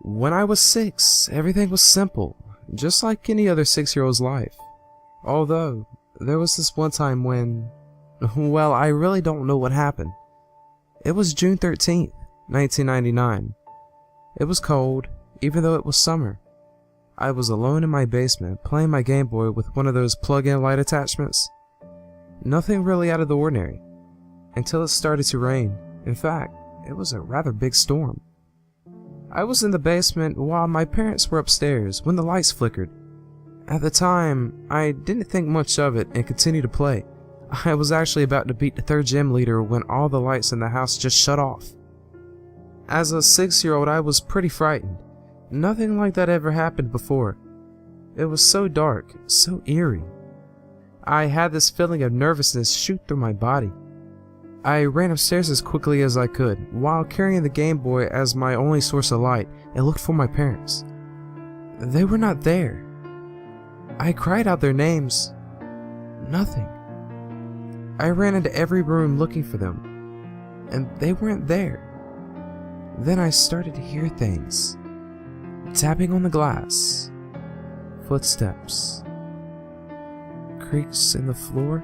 When I was 6, everything was simple, just like any other 6-year-old's life. Although, there was this one time when, well, I really don't know what happened. It was June 13th, 1999. It was cold, even though it was summer. I was alone in my basement playing my Game Boy with one of those plug-in light attachments. Nothing really out of the ordinary, until it started to rain. In fact, it was a rather big storm. I was in the basement while my parents were upstairs when the lights flickered. At the time, I didn't think much of it and continued to play. I was actually about to beat the 3rd gym leader when all the lights in the house just shut off. As a 6-year-old, I was pretty frightened. Nothing like that ever happened before. It was so dark, so eerie. I had this feeling of nervousness shoot through my body. I ran upstairs as quickly as I could, while carrying the Game Boy as my only source of light, and looked for my parents. They were not there. I cried out their names. Nothing. I ran into every room looking for them, and they weren't there. Then I started to hear things. Tapping on the glass. Footsteps. Creaks in the floor.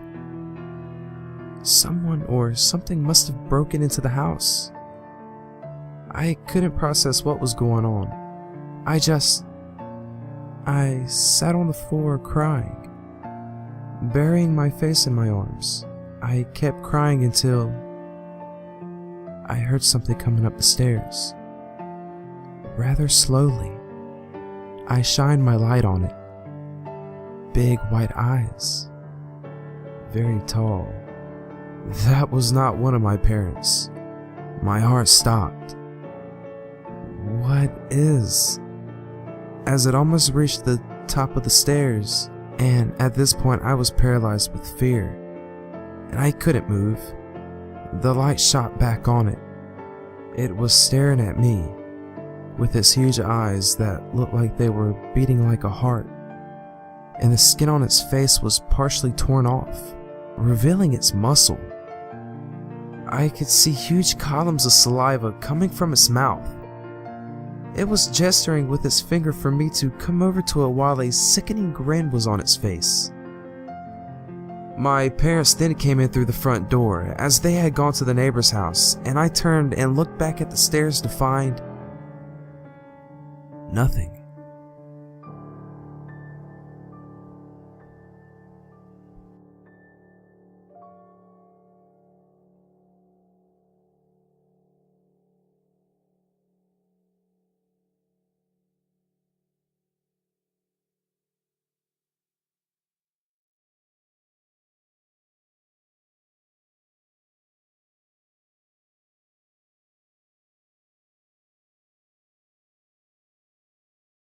Someone or something must have broken into the house. I couldn't process what was going on. I sat on the floor crying, burying my face in my arms. I kept crying until I heard something coming up the stairs. Rather slowly, I shined my light on it. Big white eyes. Very tall. That was not one of my parents. My heart stopped. What is? As it almost reached the top of the stairs, and at this point I was paralyzed with fear, and I couldn't move. The light shot back on it. It was staring at me, with its huge eyes that looked like they were beating like a heart, and the skin on its face was partially torn off, revealing its muscle. I could see huge columns of saliva coming from its mouth. It was gesturing with its finger for me to come over to it while a sickening grin was on its face. My parents then came in through the front door, as they had gone to the neighbor's house, and I turned and looked back at the stairs to find nothing.